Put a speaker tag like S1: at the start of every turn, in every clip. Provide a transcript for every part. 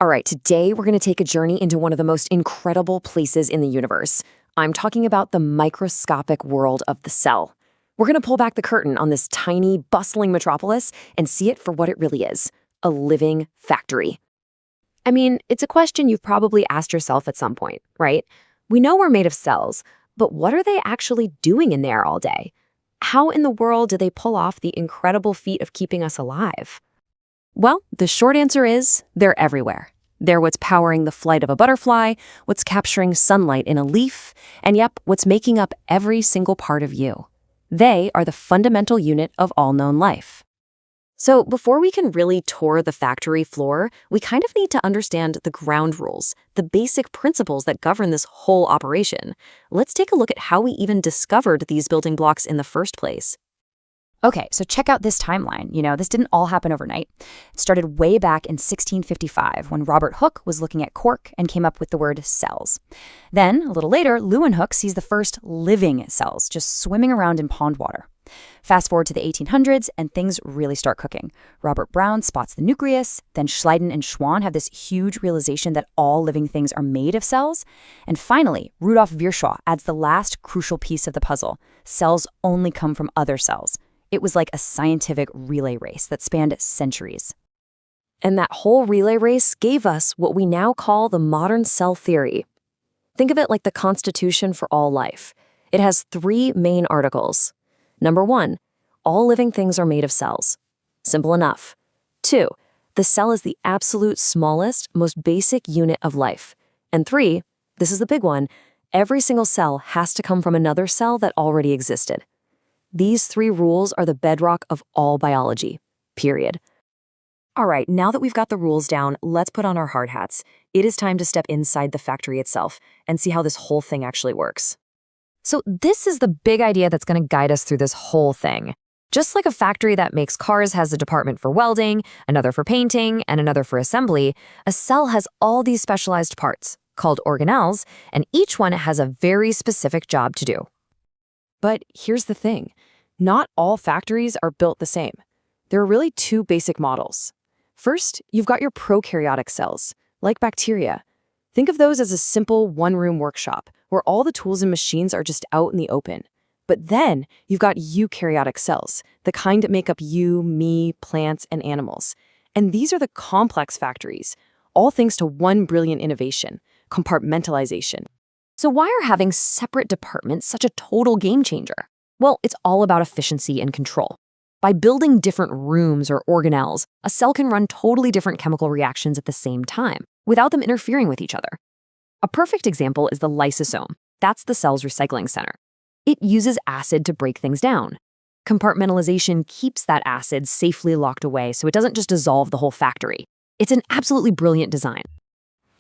S1: All right, today we're going to take a journey into one of the most incredible places in the universe. I'm talking about the microscopic world of the cell. We're going to pull back the curtain on this tiny, bustling metropolis and see it for what it really is, a living factory. I mean, it's a question you've probably asked yourself at some point, right? We know we're made of cells, but what are they actually doing in there all day? How in the world do they pull off the incredible feat of keeping us alive? Well, the short answer is they're everywhere. They're what's powering the flight of a butterfly, what's capturing sunlight in a leaf, and yep, what's making up every single part of you. They are the fundamental unit of all known life. So before we can really tour the factory floor, we kind of need to understand the ground rules, the basic principles that govern this whole operation. Let's take a look at how we even discovered these building blocks in the first place.
S2: Okay, so check out this timeline. This didn't all happen overnight. It started way back in 1655 when Robert Hooke was looking at cork and came up with the word cells. Then, a little later, Leeuwenhoek sees the first living cells just swimming around in pond water. Fast forward to the 1800s and things really start cooking. Robert Brown spots the nucleus, then Schleiden and Schwann have this huge realization that all living things are made of cells. And finally, Rudolf Virchow adds the last crucial piece of the puzzle. Cells only come from other cells. It was like a scientific relay race that spanned centuries.
S1: And that whole relay race gave us what we now call the modern cell theory. Think of it like the constitution for all life. It has three main articles. Number 1, all living things are made of cells. Simple enough. 2, the cell is the absolute smallest, most basic unit of life. And 3, this is the big one, every single cell has to come from another cell that already existed. These 3 rules are the bedrock of all biology, period. All right, now that we've got the rules down, let's put on our hard hats. It is time to step inside the factory itself and see how this whole thing actually works. So this is the big idea that's going to guide us through this whole thing. Just like a factory that makes cars has a department for welding, another for painting, and another for assembly, a cell has all these specialized parts, called organelles, and each one has a very specific job to do. But here's the thing. Not all factories are built the same. There are really 2 basic models. First, you've got your prokaryotic cells, like bacteria. Think of those as a simple one-room workshop where all the tools and machines are just out in the open. But then you've got eukaryotic cells, the kind that make up you, me, plants, and animals. And these are the complex factories, all thanks to one brilliant innovation, compartmentalization. So why are having separate departments such a total game changer? Well, it's all about efficiency and control. By building different rooms or organelles, a cell can run totally different chemical reactions at the same time, without them interfering with each other. A perfect example is the lysosome. That's the cell's recycling center. It uses acid to break things down. Compartmentalization keeps that acid safely locked away so it doesn't just dissolve the whole factory. It's an absolutely brilliant design.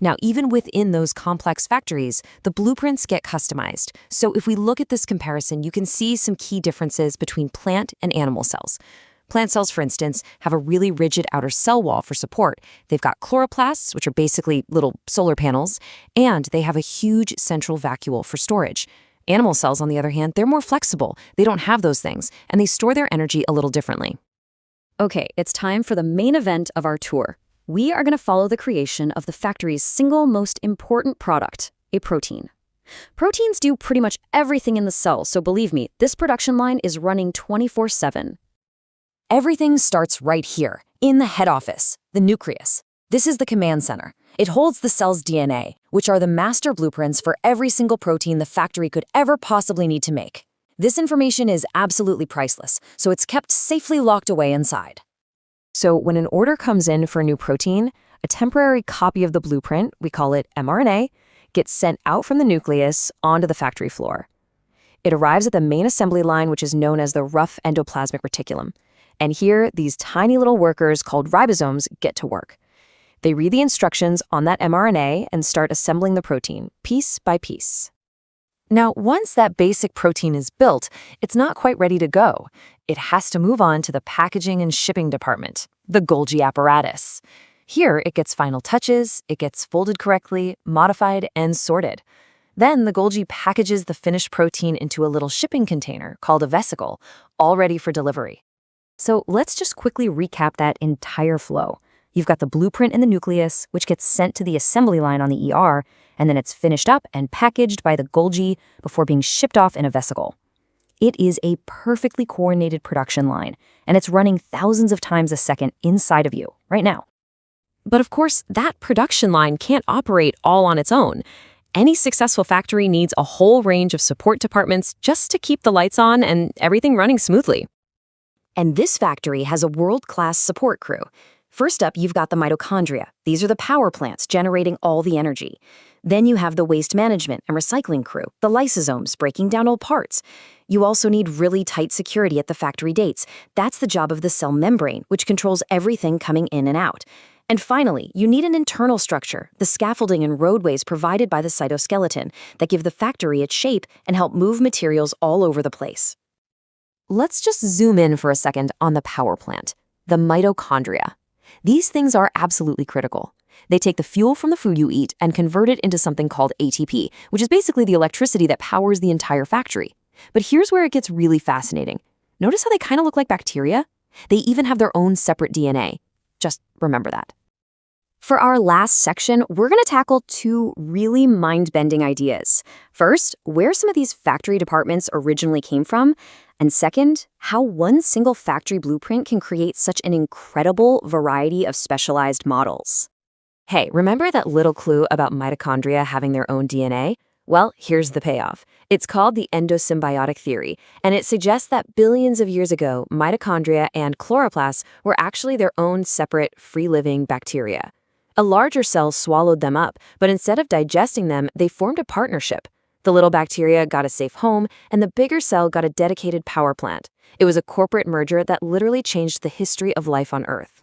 S1: Now, even within those complex factories, the blueprints get customized. So if we look at this comparison, you can see some key differences between plant and animal cells. Plant cells, for instance, have a really rigid outer cell wall for support. They've got chloroplasts, which are basically little solar panels, and they have a huge central vacuole for storage. Animal cells, on the other hand, they're more flexible. They don't have those things, and they store their energy a little differently. Okay, it's time for the main event of our tour. We are going to follow the creation of the factory's single most important product, a protein. Proteins do pretty much everything in the cell, so believe me, this production line is running 24/7. Everything starts right here, in the head office, the nucleus. This is the command center. It holds the cell's DNA, which are the master blueprints for every single protein the factory could ever possibly need to make. This information is absolutely priceless, so it's kept safely locked away inside. So when an order comes in for a new protein, a temporary copy of the blueprint, we call it mRNA, gets sent out from the nucleus onto the factory floor. It arrives at the main assembly line, which is known as the rough endoplasmic reticulum. And here, these tiny little workers called ribosomes get to work. They read the instructions on that mRNA and start assembling the protein, piece by piece. Now, once that basic protein is built, it's not quite ready to go. It has to move on to the packaging and shipping department, the Golgi apparatus. Here, it gets final touches, it gets folded correctly, modified, and sorted. Then the Golgi packages the finished protein into a little shipping container called a vesicle, all ready for delivery. So let's just quickly recap that entire flow.
S2: You've got the blueprint in the nucleus, which gets sent to the assembly line on the ER, and then it's finished up and packaged by the Golgi before being shipped off in a vesicle. It is a perfectly coordinated production line, and it's running thousands of times a second inside of you, right now.
S1: But of course, that production line can't operate all on its own. Any successful factory needs a whole range of support departments just to keep the lights on and everything running smoothly. And this factory has a world-class support crew. First up, you've got the mitochondria. These are the power plants generating all the energy. Then you have the waste management and recycling crew, the lysosomes breaking down old parts. You also need really tight security at the factory gates. That's the job of the cell membrane, which controls everything coming in and out. And finally, you need an internal structure, the scaffolding and roadways provided by the cytoskeleton that give the factory its shape and help move materials all over the place. Let's just zoom in for a second on the power plant, the mitochondria. These things are absolutely critical. They take the fuel from the food you eat and convert it into something called ATP, which is basically the electricity that powers the entire factory. But here's where it gets really fascinating. Notice how they kind of look like bacteria? They even have their own separate DNA. Just remember that. For our last section, we're going to tackle two really mind-bending ideas. First, where some of these factory departments originally came from, and second, how one single factory blueprint can create such an incredible variety of specialized models. Hey, remember that little clue about mitochondria having their own DNA? Well, here's the payoff. It's called the endosymbiotic theory, and it suggests that billions of years ago, mitochondria and chloroplasts were actually their own separate, free-living bacteria. A larger cell swallowed them up, but instead of digesting them, they formed a partnership. The little bacteria got a safe home, and the bigger cell got a dedicated power plant. It was a corporate merger that literally changed the history of life on Earth.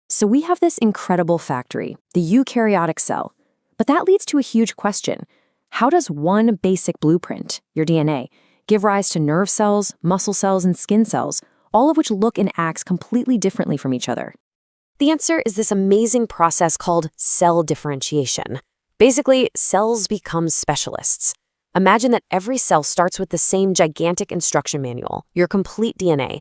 S1: So we have this incredible factory, the eukaryotic cell. But that leads to a huge question. How does one basic blueprint, your DNA, give rise to nerve cells, muscle cells, and skin cells, all of which look and act completely differently from each other? The answer is this amazing process called cell differentiation. Basically, cells become specialists. Imagine that every cell starts with the same gigantic instruction manual, your complete DNA.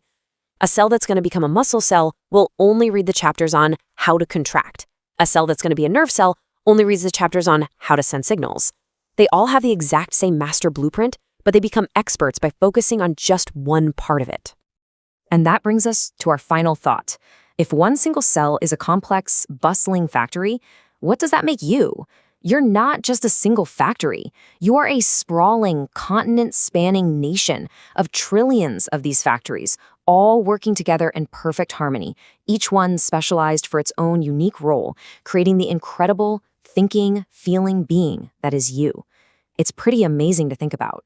S1: A cell that's going to become a muscle cell will only read the chapters on how to contract. A cell that's going to be a nerve cell only reads the chapters on how to send signals. They all have the exact same master blueprint, but they become experts by focusing on just one part of it. And that brings us to our final thought. If one single cell is a complex, bustling factory, what does that make you? You're not just a single factory. You are a sprawling, continent-spanning nation of trillions of these factories, all working together in perfect harmony, each one specialized for its own unique role, creating the incredible, thinking, feeling being that is you. It's pretty amazing to think about.